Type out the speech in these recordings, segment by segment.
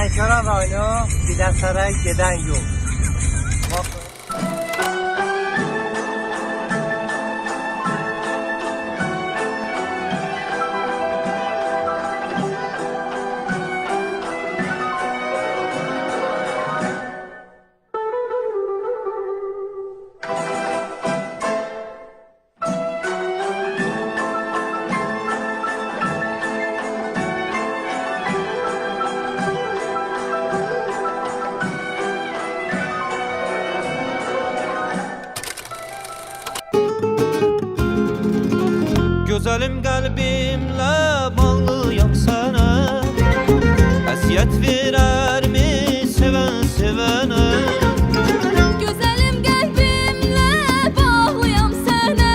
Lənkəran rayonu Biləsaray gedən yol. Güzelim kalbimle bağlıyam sana. Eziyet verer mi seven sevene? Güzelim kalbimle bağlıyam sana.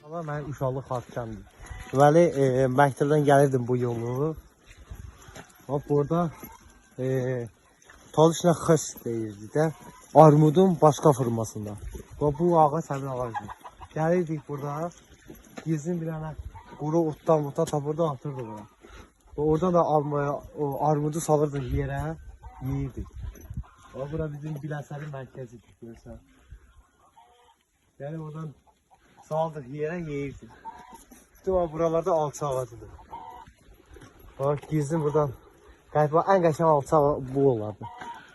Ama mən uşaqlıq xatirəmdir. Deməli, məktəbdən gəlirdim bu yolu. Bax, burada talışla xış deyirdi də. Armudun başqa formasında. Bax, bu ağac həmin ağacdır. Gəlirdik burada. Gizlin bir dənə quru otdan tapırdı, atırdı bura. Oradan da armudu salırdı yerə, yeyirdik. Bax, bura bizim Biləsərin mərkəzidir, görürsən. Yəni, oradan saldık yere yeyirdik. İşte buralarda alça ağacıdır. Bak gizlin buradan. Galiba en qəşəng alça bu olardı.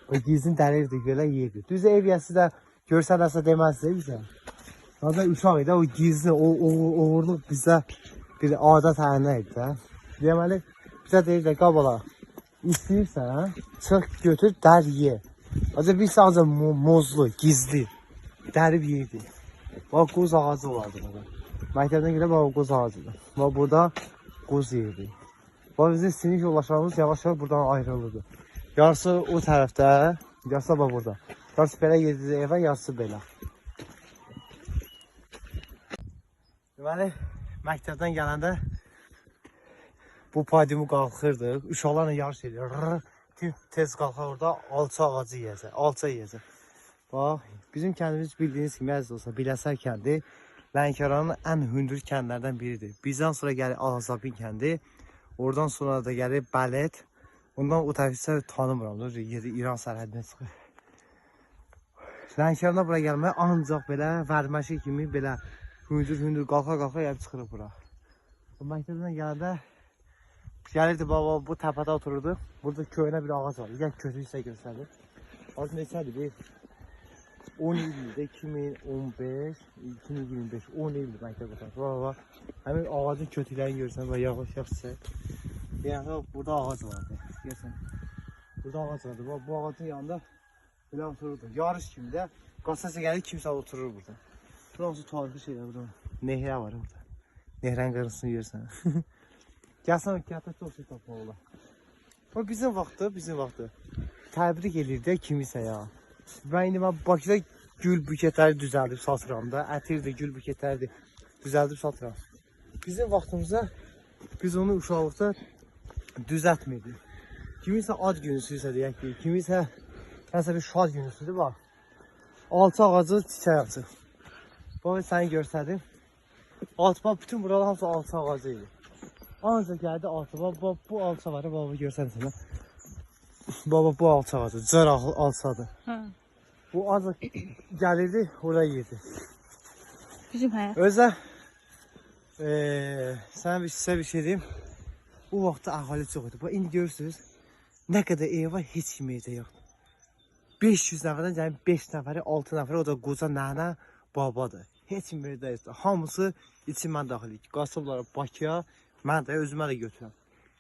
O gizlin dəlirdik belə yeyirdik. Düz ev yəsi də görsənərsə deməzdi bizə. Zaten uşaq idi, o gizli, o uğurluq bizə bir adət ənənə idi də. Deməli, bizə deyirdi, qabala, istəyirsən, çıx götür, dər ye. Ancaq biz sadəcə mozlu, gizli, dərib yeyirdik. Bak qoz ağacı vardı burada. Məktəbdən gəlib bak qoz ağacıdır. Bak burada qoz yeyirdik. Bak bizim sinif yoldaşlarımız yavaş-yavaş buradan ayrılırdı. Yarısı o tərəfdə, yarısı bak burada. Yarısı belə yedirdi evə, yarısı belə. Deməli, məktəbdən gələndə bu padiumu qalxırdıq. Uşaqlarla yarış edir. Tez qalxar orada alça ağacı yiyəcək, alça yiyəcək. Bax, bizim kəndimiz bildiyiniz kimi əziz olsa, Biləsər kəndi Lənkəranın ən hündür kəndlərdən biridir. Bizdən sonra gəlir Ağzabin kəndi, oradan sonra da gəlir Bələt. Ondan o tərəfdə tanımıram, İran sərhədinə çıxır. Lənkərana bura gəlmək ancaq belə vərməşi kimi belə hündür qalxa gəlib çıxırıq bura. Məktəbdən gələndə gəlirdi baba bu təpədə otururdu. Burada köynə bir ağac var. Gəl kötü isə göstərdir. Ağac neçədir? 10 ildir, 2015, 2025, 10 ildir məktəb otardı. Həmin ağacın kötüklərini görürsən və yavaş-yavaş çiçək. Yəni, burada ağac vardı. Görürsən, burada ağac vardı. Bu ağacın yanında belə otururdu. Yarış kimi də qasası gəlir, kimsə oturur burada. Burası tarixi şeylər burada. Nehrə var burada. Nehrənin qırınsını görürsən. Gəlsən, kətə çox şey tapmaq olar. Bu bizim vaxtı. Təbrik edirdi kimisə ya. Ben indi Bakıda gül buketləri düzəldib satıram da. Ətirdir, gül buketləri düzəldib satıram. Bizim vaxtımızda biz onu uşaqlıqda düzəltmirdik. Kimisə ad günüsüysə deyək ki, kimisə nəsə bir şad günüsüdür, bax. Alça ağacı çiçək açır. Bax, səni görsədim. Bax, bütün buralar hamısı alça ağacı idi. Ancaq gəldi alça, bax, bu alça var, baba görsədim sənə. Baba, bu alça ağacı, cır alçadır. Bu ancaq gəlirdi, oraya yedi. Bizim həyat. Özə, sənə sizə bir şey deyim. Bu vaxtda əhali çox idi. Bax, indi görürsünüz, nə qədər ev var, heç kim evdə yoxdur. 500 nəfərdən, yəni 5 nəfəri, 6 nəfəri, o da qoca nənə, babadır. Heç kim evdə yoxdur. Hamısı için mən daxilik. Qasıblara Bakıya, mən də özümə də götürəm.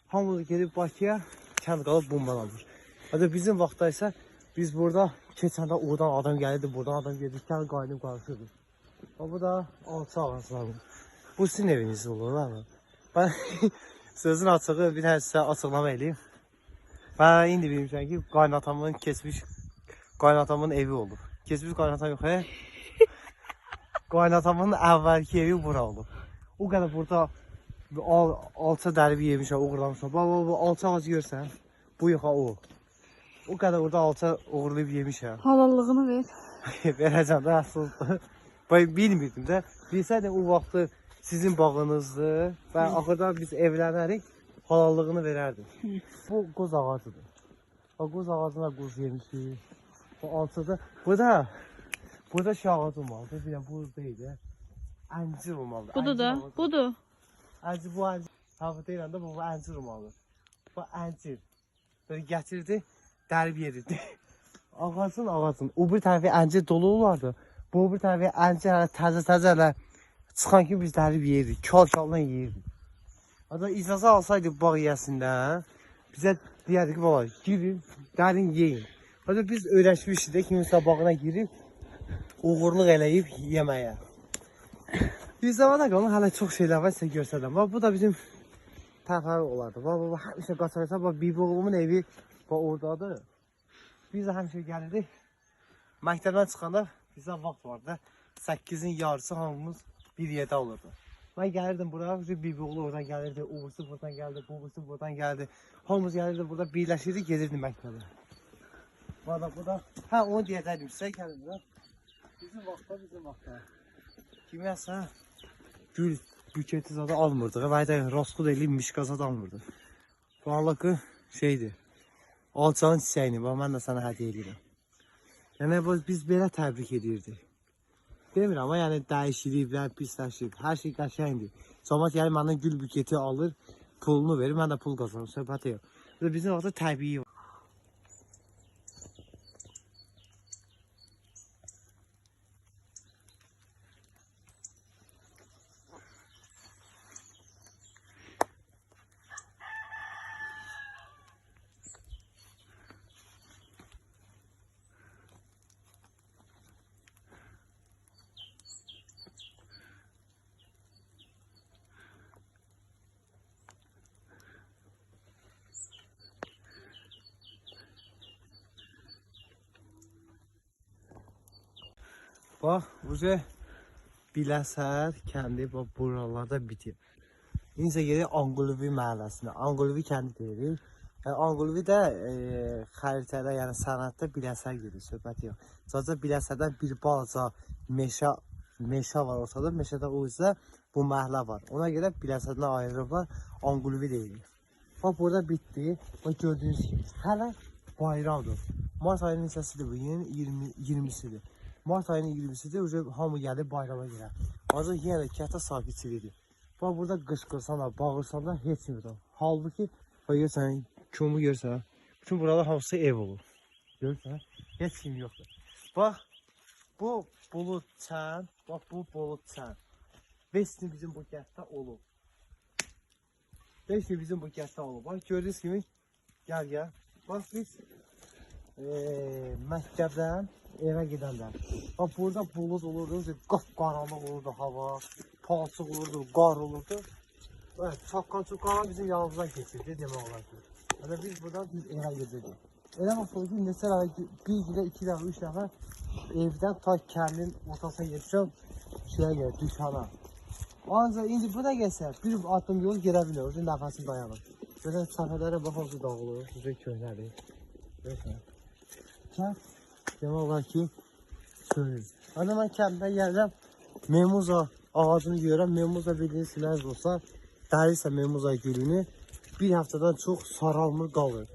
Hamısı gedib Bakıya, kənd qalıb bombadan alır. Hadi bizim vaxtda isə biz burada keçəndə oradan adam gəlirdi, buradan adam gelirdi, kənd qaynıb qarışırdı. Bu da alça ağacları. Bu sizin eviniz olur, abi. Ben sözün açığı bir tane sizə açıqlama eləyim. Ben indi bilmişəm ki, qaynatamın keçmiş Qaynatamın evi olub. Keçmiş qaynatam yox, he? Qaynatamın əvvəlki evi bura olub. O qədər burada alça dərib yemişəm, uğurlamışam. Bax, alça ağacı görsən. Bu yox, o. O qədər burada alça uğurlayıb yemişəm. Halallığını ver. Verəcəm də asıldı. Ben bilmirdim də. Bilsəydim o vaxtı sizin bağınızdır və axırda biz evlənərik, halallığını verərdim. Bu qoz ağacıdır. O qoz ağacına qoz yemişik. Bu alçada. Burada şey ağacı olmalıdır. Bir burada idi. Əncir olmalıdır. Budur da. Budur. Əncir bu əncir. Hava deyirəm də bu əncir olmalıdır. Bu əncir. Böyle gətirdi, dərib yedirdi. Ağacın. O bir tərəfi əncir dolu olardı. Bu bir tərəfi əncir hələ təzə hələ çıxan ki biz dərib yeyirdik. Kal-kaldan yeyirdik. Hatta icazə alsaydı bağ yiyəsindən bizə deyərdi ki, baba girin, dərin yeyin. Hatta biz öyrəşmişdik də kiminsə bağına girib uğurluq eləyib yeməyə. Bir zamana qalın hələ çox şeylər var sizə göstərəm. Bu da bizim tərəfləri olardı. Bax, həmişə qaçarsa, bax, Bibi oğlumun evi oradadır. Biz də həmişə gəlirdik. Məktəbdən çıxanda bizə vaxt vardı. 8-in yarısı hamımız bir yerdə olurdu. Ben gəlirdim buraya, Bibi oğlu oradan gəlirdi, uğursu buradan gəldi, buğursu buradan gəldi. Hamımız gəlirdi burada birləşirdik, gedirdik məktəbə. Bu da, hə onu deyəcəkdim sizə gəlirdi. Bizim vaxtda. Kimyəsə gül büketi zaten almırdıq. Və də rosqud eləyib mişqazad almırdıq. Vallahi şeydir. Alçanın çiçəyini, bax mən də sənə hədiyyə edirəm. Yəni biz belə təbrik edirdik. Demirəm ama yəni dəyişiliblər, pisləşib, hər şey qəşəngdir. Cəmaət yəni məndən gül büketi alır, pulunu verir, mən də pul qazanırım, söhbət yox. Bizim vaxtda təbii var. Bax, Biləsər kəndi buralarda bitir. İncə gedək Anquluvi məhəlləsinə. Anquluvi kəndi deyirik. Anquluvi də xəritədə, yəni sənətdə Biləsər gedir, söhbət yox. Sadəcə Biləsərdən bir balaca meşə var ortada. Meşədə o üzrə bu məhəllə var. Ona görə Biləsərdən ayrılırlar, Anquluvi deyirik. Bax, burada bitdi. Bax, gördüyünüz kimi. Hələ bayramdır. Mart ayının neçəsidir bu? 20-sidir. Mart ayının 20-sidir, hamı gəlib bayrama girər. Ancaq yenə də kətə sakitçilidir. Bax, burada qışqırsan da, bağırsan da heç kim yoxdur. Halbuki, görsən, kömü görsən, bütün burada hamısı ev olur. Görsən, heç kim yoxdur. Bax, bu bulud çən, bax, bu bulud çən. Vestin bizim bu kənddə olub. Vestin bizim bu kənddə olub. Bax, gördüyünüz kimi, gəl. Bax, biz məktəbdən evə gedəndə. Bax, burada bulud olurdu, qapqaranlıq olurdu hava, palçıq olurdu, qar olurdu. Çaqqan bizim yanımızdan keçirdi, demək olar ki. Yəni, biz buradan evə gedirdik. Elə vaxt oldu ki, neçə dəfə, bir gilə, 2 dəfə, 3 dəfə evdən ta kəndin ortasına geçirəm, şeyə gəlir, dükana. Ancaq indi buna gəlsə, bir addım yol gedə bilir, nəfəsi dayanır. Görən səfərlərə baxımızı dağılır, köhnədir. Görsən. Kənd, demək olar ki, söylür. Hani mən kəndə gəlirəm, memuza ağacını görürəm, memuza bildiğiniz siləz olsa, dərirsə memuza gülünü, bir həftədən çox saralmır qalır.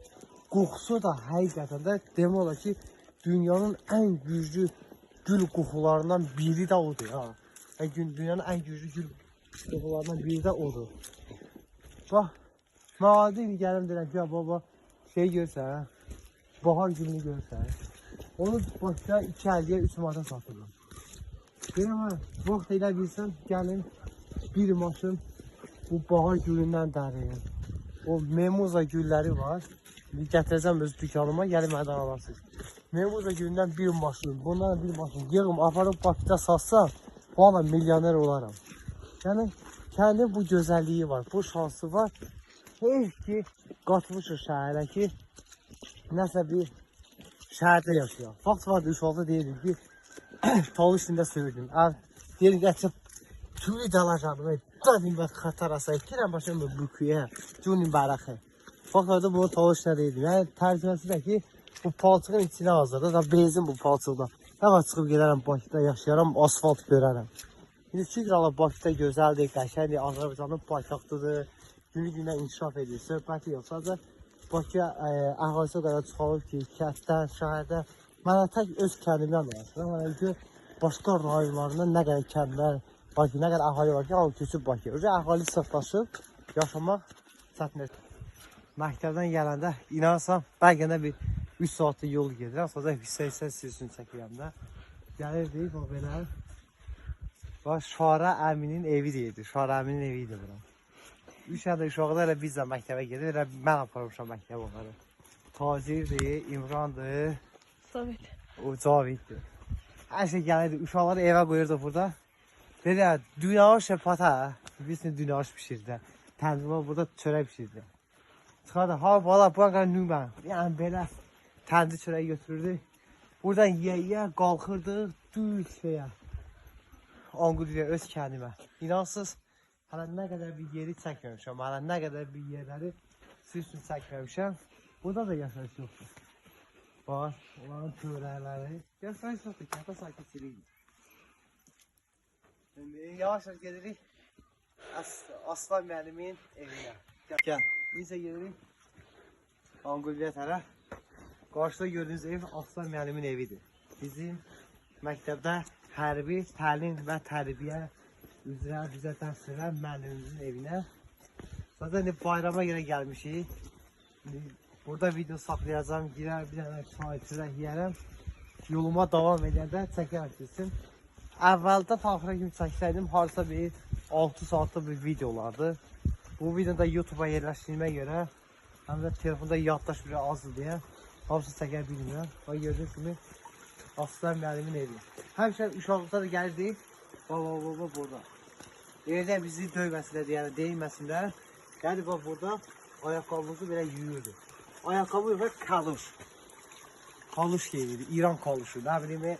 Qoxusu da həqiqətən də demək olar ki, dünyanın ən güclü gül qoxularından biri də odur. Dünyanın ən güclü gül qoxularından biri də odur. Bax, mən adi gələm deyirəm ki, baba, şey görsən, bahar gülünü görsən, onu başqa 2.50-yə 3 manata satırlar. Deyirəm, vaxt elə bilsən, gəlin bir maşın bu bahar gülündən dəriyin. O memuza gülləri var. Gətirəcəm öz dükkanıma, gəlin mədən alarsınız. Memuza gülündən bir maşın, bundan bir maşın yığım, aparıb Bakıda satsam, valla milyoner olaram. Yəni, kəndin bu gözəlliyi var, bu şansı var. Heyf ki, qatmışıq şəhərə ki, nəsə bir şəhərdə yaşayıram. Vaxt vardı, uşaqda deyirdim ki, tol üstündə sürürdüm. Deyirdim ki, açıb tüyü dalacağım. Dadim və xatarasa, kirəm başım bu küyə, cünim bərəxi. Vaxt vardı, bunu tol üstündə deyirdim. Yəni, tərcüməsi də ki, bu palçığın içine hazırda, da benzin bu palçıqda. Nə var çıxıb gedərəm, Bakıda yaşayaram, asfalt görərəm. İndi fikir alıb Bakıda gözəldir, qəşəndir, Azərbaycanın paytaxtıdır. Günü-günə inkişaf edir, söhbəti yox. Sadəcə Bakıya əhalisi o qədər çoxalıb ki, kənddən, şəhərdə. Mənə tək öz kəndimdən danışıram. Mənə ki, başqa rayonlarında nə qədər kəndlər, Bakı, nə qədər əhali var ki, hamı köçüb Bakıya. Öncə əhali sıxlaşıb, yaşamaq çətindir. Məktəbdən gələndə, inansam, bəlkə də bir 3 saatlı yol gedirəm. Sadəcə hissə-hissə siz üçün çəkirəm də. Gəlirdik, o belə. Bax, Şara əminin evi deyildi. Şara əminin evi idi bura. 3 ayda uşaqda elə biz də məktəbə gedir. Elə mən aparmışam məktəbə onları. Tacirdir, İmrandır. Sovet. O Caviddir. Hər şey gəlirdi. Uşaqları evə qoyurdu burada. Dedi, dünyayış pata. Bilsin, dünyayış pişirdi. Tənzimə burada çörək pişirdi. Çıxardı, ha bala, bura qədər nümən. Yəni belə təndi çörəyi götürürdü. Buradan yeyə qalxırdı, düz şeyə. Anqudiyyə öz kəndimə. İnansız, hələ nə qədər bir yeri çəkməmişəm. Hələ nə qədər bir yerləri siz üçün çəkməmişəm. Burada da yaşayış yoxdur. Bax, onların törəkləri. Yaşayış yoxdur, kəhətə sakitçilik. Yavaş-yavaş gedirik Aslan müəllimin evinə. Gəl, necə gedirik? Anqudiyyə tərəf. Qarşıda gördüyünüz ev Aslan müəllimin evidir. Bizim məktəbdə hərbi, təlim və tərbiyə üzrə bizə dərs verən müəllimimizin evinə. Zaten bayrama görə gəlmişik. Burada video saxlayacağım, girər bir dənə çay çörək yeyərəm. Yoluma davam edəndə çəkərəm sizin. Əvvəldə axıra kimi çəksəydim, harasa bir 6 saatlıq bir video olardı. Bu videoda YouTube'a yerləşdirmə görə, həm də telefonda yaddaş bir azdır deyə hamısı çəkər bilmirəm. Bax, gördüyünüz kimi Aslan müəllimin evi. Həmişə uşaqlıqda da gəlirdik. Baba burada. Evdə bizi döyməsinlər, yəni deyilməsinlər. Gəldi bax burada ayaqqabımızı belə yuyurdu. Ayaqqabı və kaluş. Kaluş giyinirdi. İran kaluşu. Nə bileyim,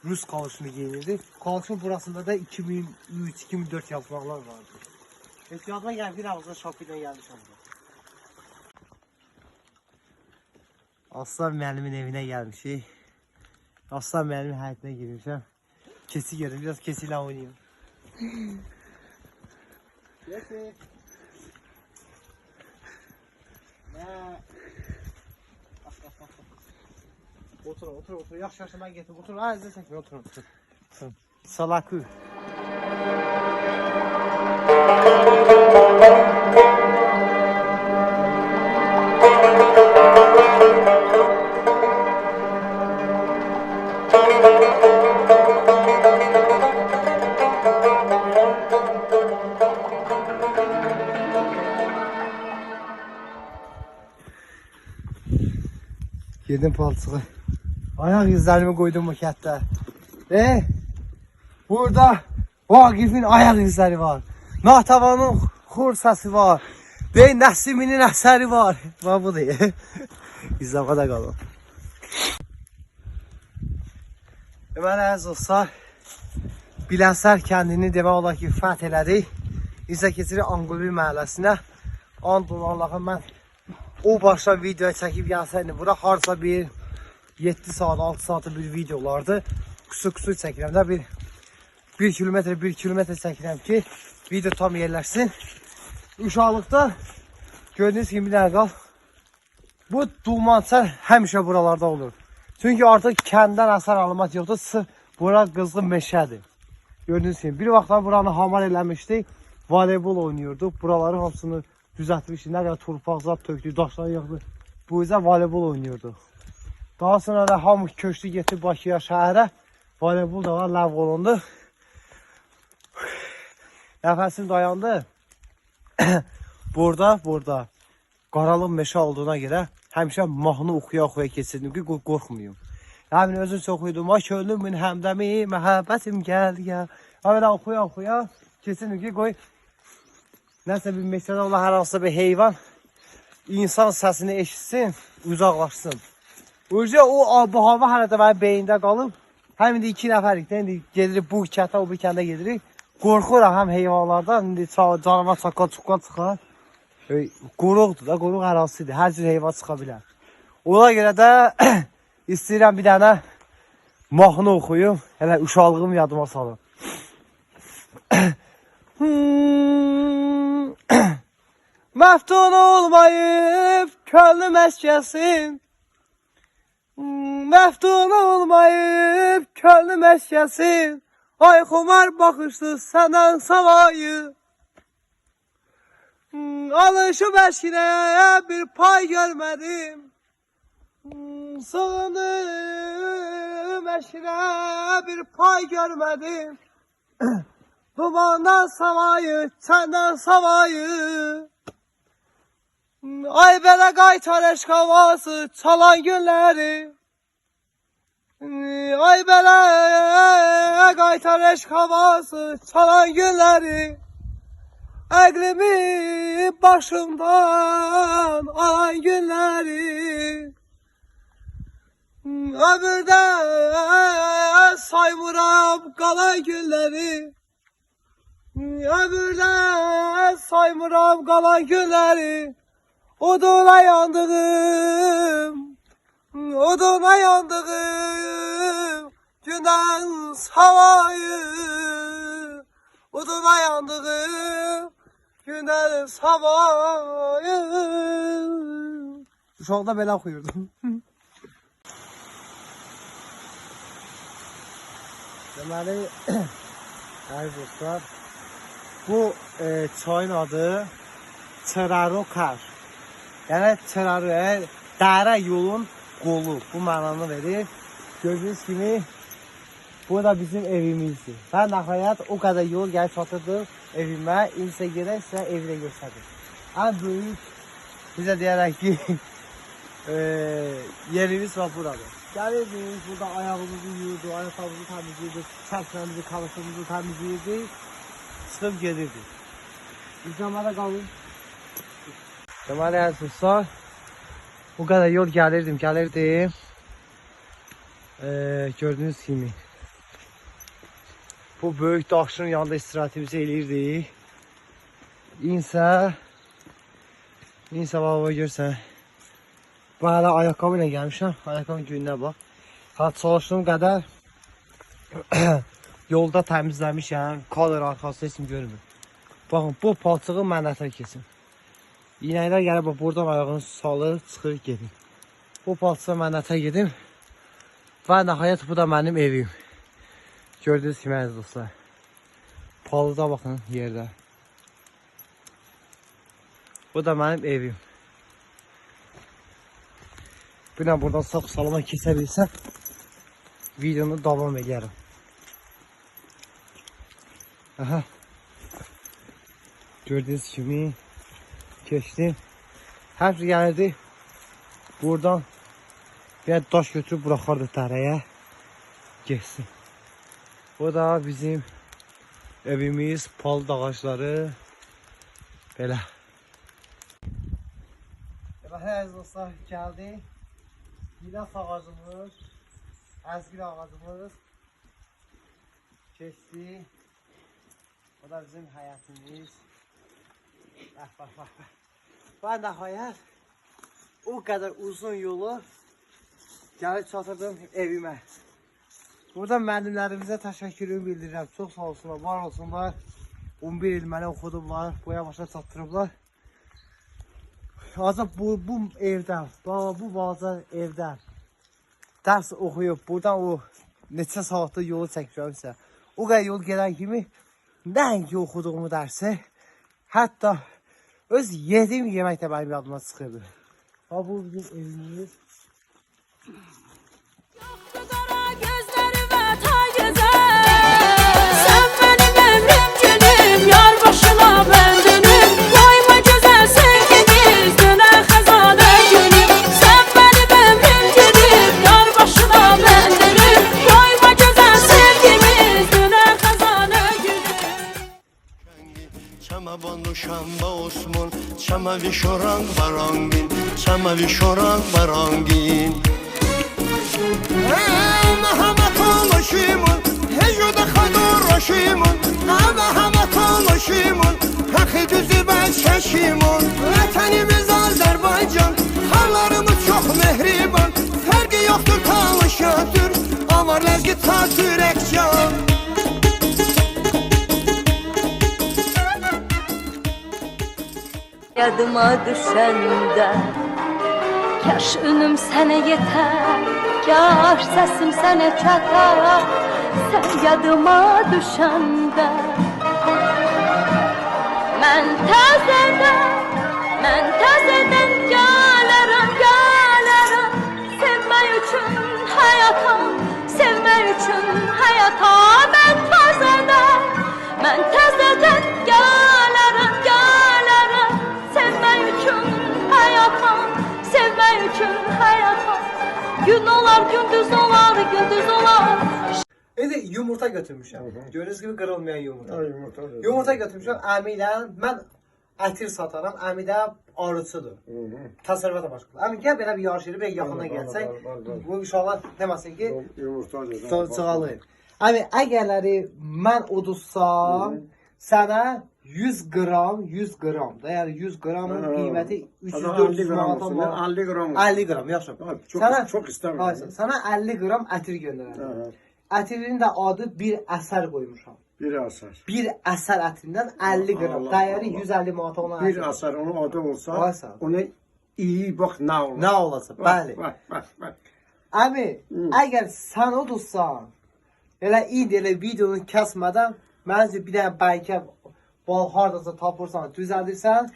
Rus kaluşunu giyinirdi. Kaluşun burasında da 2003-2004 yapraqlar vardı. Ehtiyatına gəlib bir ağızda şapıyla gəlmişəm. Aslan müəllimin evinə gəlmişik. Aslan müəllimin həyətinə girmişəm. Keçi görüm, biraz keçi ilə oynayayım. Keçi. Otur. Yaxşı, mən getim. Otur, əzə çəkmə, otur. Salaku. Girdim palçığı. Ayak izlerimi koydum bu kətdə. Burada Vaqif'in ayak izləri var. Natavanın xur səsi var. Nəsiminin əsəri var. Bax, bu deyil. İzləmədə qalın. Deməli, əziz dostlar, Bilənsər kəndini demək olar ki, fəth elədik. İzə keçirik Anqulbi məhəlləsinə. Andın Allah'a mən o başda video çəkib gəlsəydim. Bura harca bir 7 saat, 6 saat bir videolardı. Kusur çəkirəm də bir kilometr çəkirəm ki, video tam yerləşsin. Uşaqlıqda gördüyünüz kimi bir dənə qal. Bu dulmançar həmişə buralarda olur. Çünki artıq kənddən əsər alınmaq yoxdur. Bura qızğın meşədir. Gördüyünüz kimi bir vaxtlar buranı hamar eləmişdik. Voleybol oynuyorduk. Buraları hamısını düzəltmişdik. Nə qədər torpaqlar tökdük, daşlar yığdı. Bu yüzden voleybol oynuyorduk. Daha sonra da hamı köçdü getdi Bakıya, şəhərə. Voleybol da var, ləğv olundu. Nəfəsim dayandı. Burada qaralıq meşə olduğuna görə həmişə mahnı oxuya keçirdim ki, qorxmayım. Yəni özüm çox oxuyordum. Könlümün həmdəmi, məhəbbətim gəldi ya. Hələ oxuya keçirdim ki, qoy nəsə bir meşədə olan hər hansısa bir heyvan insan səsini eşitsin, uzaqlaşsın. Uca o bu hava hələ də mənim beynimdə qalıb. Həm də 2 nəfərik də indi gedirik bu kətə, o bir kəndə gedirik. Qorxuram həm heyvanlardan, indi canavar çaqqal çıxar. Qoruqdur da, qoruq ərazisidir. Hər cür heyvan çıxa bilər. Ona görə də istəyirəm bir dənə mahnı oxuyum. Hələ uşaqlığım yadıma salım. Məftun olmayıb könlüm əskəsin. Məftun olmayıb könlüm əskəsin. Ay xumar baxışdı səndən savayı. Alışıb əşkinə bir pay görmədim. Sığındım əşkinə bir pay görmədim. Dumandan savayı, səndən savayı. Ay belə qaytar eşq havası çalan günləri. Ay belə qaytar eşq havası çalan günləri. Əqlimi başımdan alan günləri. Ömürdə saymıram qalan günləri. Ömürdə saymıram qalan günləri. Oduna yandığım, oduna yandığım gündən savayı. Oduna yandığım gündən savayı. Uşaqda belə oxuyurdum. Deməli, əziz dostlar, bu çayın adı Çırarokar. Yəni Çırarı, dərə yolun qolu, bu mənanı verir. Gördüyünüz kimi, bu da bizim evimizdir. Və nəhayət o qədər yol gəlib çatırdıq evimə. İnsə gedək sizə evi göstərir. Ən böyük, bizə deyərək ki, yerimiz var burada. Gəlirdiniz, burada ayağımızı yuyurdu, ayaqqabımızı təmizləyirdik, çərçəmizi, kalıfımızı təmizləyirdik, çıxıb gedirdik. İzləmədə qalın. Deməli, əzizlər, bu qədər yol gəlirdim. Gördüyünüz kimi, bu böyük daşın yanında istirahətimizi eləyirdik. İnsə baba görsən, bu hələ ayaqqabı ilə gəlmişəm, ayaqqabının gününə bax. Çalışdığım qədər yolda təmizləmişəm, kadr arxası heç kim görmür. Baxın, bu palçığı mən ətər kesim. İnəklər gəlib buradan ayağını salır, çıxır, gedir. Bu palçığı mən ətər gedim. Və nəhayət bu da mənim evim. Gördüyünüz kimi əziz dostlar. Palıda baxın yerdə. Bu da mənim evim. Buna buradan sağ salama kesə bilsəm, videonu davam edərəm. Aha. Gördüyünüz kimi keçdim. Həmsi gəlirdi. Buradan bir daş götürüb buraxardı dərəyə. Geçsin. Bu da bizim evimiz, palıd ağaçları. Belə. Əziz dostlar, gəldik. Gilas ağacımız, əzgil ağacımız keçdi. Bu da bizim həyatımız. Bax. Və nəhayət o qədər uzun yolu gəlib çatırdım evimə. Burada müəllimlərimizə təşəkkürümü bildirirəm. Çox sağ olsunlar, var olsunlar. 11 il məni oxudublar, boya başa çatdırıblar. Azab bu evdən, bu balaca evdən dərs oxuyub, buradan o neçə saatda yolu çəkmişəmsə, o qədər yol gedən kimi nəinki oxuduğumu dərsi, hətta öz yediyim yemək də mənim yadıma çıxırdı. Bu bizim evimiz. Çama vişoran barangin, çama vişoran barangin. başımın, Həmə tanışımın, Həxi düzü ben şəşimin. Vətənimiz Azərbaycan, xallarımız çox mehriban. Fərqi yoxdur tanışadır, avar ləzgi ta ürəkcan. Yadıma düşəndə kaş ünüm sənə yetər, kaş səsim sənə çatar. Sən yadıma düşəndə mən təzədən gələrəm, sevmək üçün həyata, sevmək üçün həyata. Mən təzədən gələrəm, sevmək üçün həyata, sevmək üçün həyata. Gün olar, gündüz olar, gündüz olar. İndi yumurta götürmüşəm. Gördüyünüz gibi qırılmayan yumurta. Yumurta. Yumurta götürmüşəm. Əmi ilə mən ətir sataram. Əmi də arıçıdır. Təsərrüfat başqaları. Əmi gəl belə bir yarış yeri, belə yaxından gəlsək. Bu inşallah deməsin ki, Yumurta. sığalır. Əmi, əgərləri mən udursam, sənə 100 gram da, yəni 100 gramın qiyməti 300-400 manatdan var. 50 gram. 50 gram, yaxşı. Sənə Çok istemiyorum. Sənə 50 gram ətir göndərərəm. Ətirin də adı bir əsər qoymuşam. Bir asar. Bir əsər ətindən 50 gram. Allah Dəyəri Allah. 150 manat olan Bir ətir. asar onun adı olsa, Olsa. ona iyi bak ne olur. Nə olacaq? Bəli. Bak. Əmi, əgər sən udursan, elə indi elə videonu kəsmədən məncə bir dənə bəlkə bal hardasa tapırsan, düzəldirsən,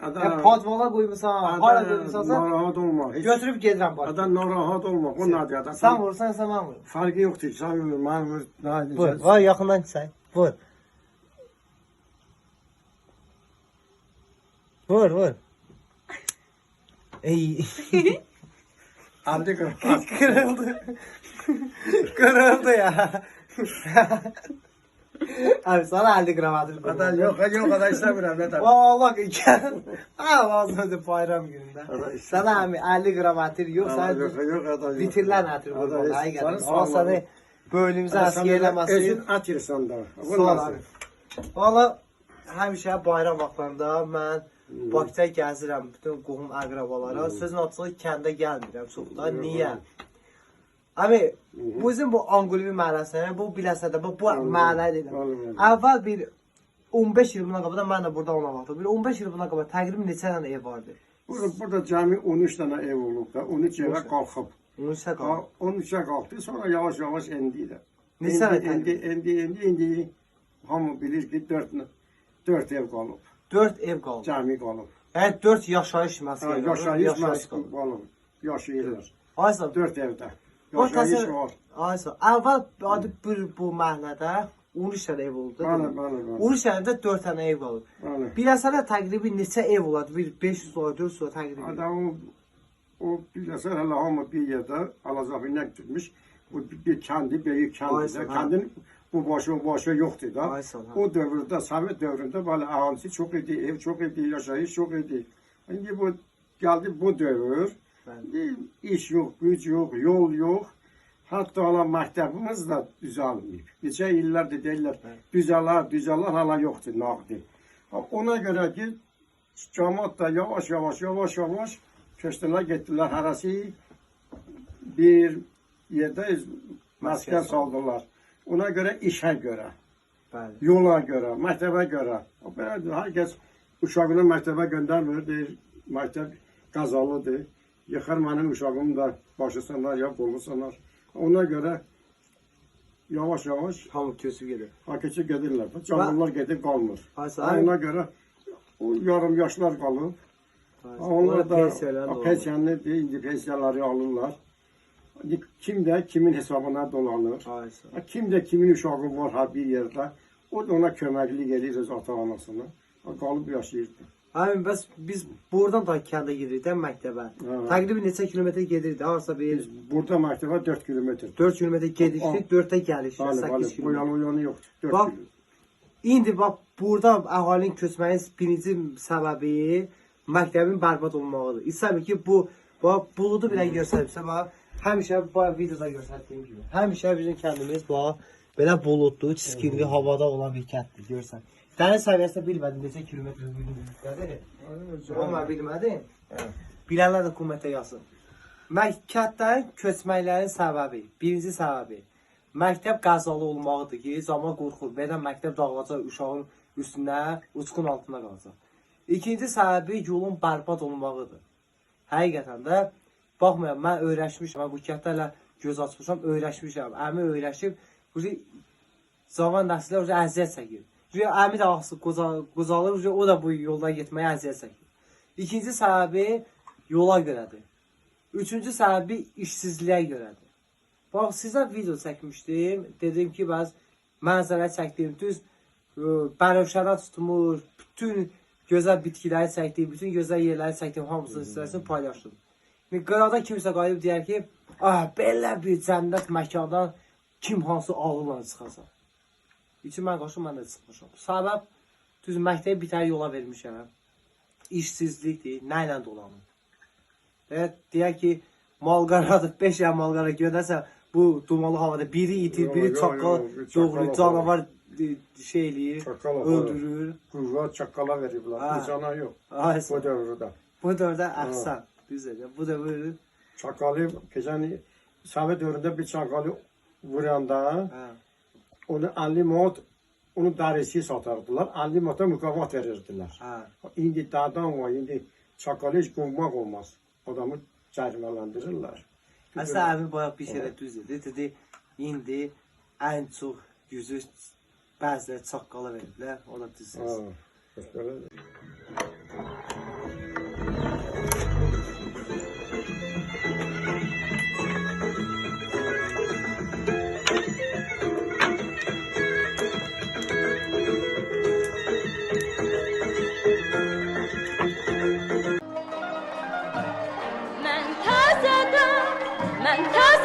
padvala qoymusan, hara qoymusansa Narahat olma. Hiç. götürüb gedirəm bax. Adam narahat olma. O nadir adam. Sən vursan, sən mən vururum. Farkı yoktur. Sen vur, ben vur. Vur, var yaxından çək. Vur. Vur. Ey. 50 gram. Kırıldı ya. Abi sana 50 gram adır. Adam yok kadar istemiyorum. Ne tabii. Vallahi gel. Ağzına bayram günündə. Sana abi 50 gram atır yok. Sen Yok adam yok. bitirlen atır bu Adam arada. hiç- Ay geldim. Sağ ol, Ama sağ ol. seni bölümümüze askı eylemesin. Özün atırsan da. Sağ ol abi. Valla həmişə bayram vaxtlarında mən Bakıda gəzirəm bütün qohum əqrabalara. Sözün açığı kəndə gəlmirəm çox da. Niyə? Abi, bizim bu Anqulubi məhəlləsinə, bu Biləsədə, bu məhəllə deyiləm. Əvvəl bir 15 il buna qabaq, mən də burada olan vaxtda, bir 15 il buna qabaq təqribən neçə dənə ev vardı? Burada cami 13 tane ev olub da. 13 evə qalxıb. Onun isə qaldı. 13'e kalktı sonra yavaş yavaş indi de. Neçə İndi, indi. Hamı bilir ki 4 ev kalıb. 4 ev qaldı. Cami kalıb. Yəni 4 yaşayış məskəni. Yaşayış məskən kalıb. Yaşayırlar. Aysa 4 evdə. o Yaşayış təsəvvür. var. Aysa əvvəl adı bu məhəllədə 13 dənə ev oldu. Bəli. 13 dənədə 4 dənə ev qalıb. Bəli. Biləsədə təqribən neçə ev olardı? Bir 500 olar, 400 olar təqribən. Adam o bilirsən hələ hamı bir yerdə Alazabinə tutmuş. Bu bir kendi büyük kendi. Aysa, ha. Kendin bu başı yoktu da. Aysa, ha. O dövrde, Sovet dövründe böyle ahalisi çok idi, ev çok idi, yaşayış çok idi. Şimdi bu geldi bu dövr. İş yok, güc yok, yol yok. Hatta olan məktəbimiz də düzəlməyib. Neçə illərdir deyirlər, düzələr hala yoxdur, nağdi. Ona görə ki, cəmaat da yavaş yavaş köçdülər, getdilər hərəsi bir yerdə məskən saldılar. Ona görə işə görə, Bəli. yola görə, məktəbə görə. Belədir, hər kəs uşağını məktəbə göndərmir, deyir, məktəb qazalıdır. Yıxar mənim uşağım da başlasınlar ya qolursanar. Ona görə yavaş Hamı köçüb gedir. hakiki gedirlər. Canlılar gedib qalmır. Aysa, Ona görə o yarım yaşlar qalıb. Onlar da pensiyanlıdır, indi pensiyaları alırlar. Kim də kimin hesabına dolanır. Aysa. Kim də kimin uşağı var ha bir yerdə. O da ona köməklik edir öz ata-anasına. Qalıb yaşayırdı. Abi bəs biz buradan da kəndə gedirik də məktəbə. Təqribən neçə kilometr gedirdik? Harasa bir Burada məktəbə 4 kilometr. 4 kilometr gedikdik, 4-də gəlişdik, Bəli, 8 bəli. Bu kilometr. yalı yanı yoxdur. 4 Bax, kilometr. İndi bax burada əhalinin köçməyin birinci səbəbi məktəbin bərbad olmağıdır. İstəmir ki bu bax buludu belə göstəribsə bax həmişə bu videoda göstərdiyim kimi. Həmişə bizim kəndimiz bax belə buludlu, çiskinli havada olan bir kənddir, görsən. Dəniz səviyyəsində bilmədim neçə kilometr hündürlükdədir. Onu mən bilmədim. Bilənlər də kommentə yazsın. Kəndlərin köçməklərin səbəbi, birinci səbəbi məktəb qəzalı olmağıdır ki, zaman qorxur. Bədən məktəb dağılacaq, uşağın üstünə, uçqun altına qalacaq. İkinci səbəbi yolun bərbad olmağıdır. Həqiqətən də, baxmayam, mən öyrəşmişəm, mən bu kəndlərlə göz açmışam, öyrəşmişəm. Əmi öyrəşib, cavan nəslər əziyyət çəkir. Əmi də ağası qocalır, o da bu yoldan getməyə əziyyət çəkir. İkinci səbəbi yola görədir. Üçüncü səbəbi işsizliyə görədir. Bax, sizə video çəkmişdim. Dedim ki, bəz mənzərə çəkdim. Düz bənövşədən tutmur, bütün gözəl bitkiləri çəkdim, bütün gözəl yerləri çəkdim, hamısını istərsin paylaşdım. Qırada kimsə qayıb deyər ki, belə bir cənnət məkandan kim hansı ağırla çıxacaq. İçin mən qaşım, mən də çıxmışam. Səbəb, düz məktəbi bir tər yola vermişəm. İşsizlikdir, nə ilə dolanır. Və deyək ki, malqaradır, 5 yə malqara görəsə, bu dumalı havada biri itir, biri çaqqal doğru, canavar şey eləyir, öldürür. Qurva çaqqala veriblər, cana yox. Bu dövrdə. Bu dövrdə əhsən, düzdür. Bu dövrdə çaqqalı, keçən Sovet dövründə bir çaqqalı vuranda, onu 50 manat, onun dərisi satardılar, 50 manata mükavat verirdilər. İndi dadan var, indi çaqqalı heç qovmaq olmaz. Adamı cərimələndirirlər. Əslən, əmin bayaq bir şeylə düz dedi. İndi ən çox yüzü bəziləri çaqqala veriblər. O da düz söz. Mən təzə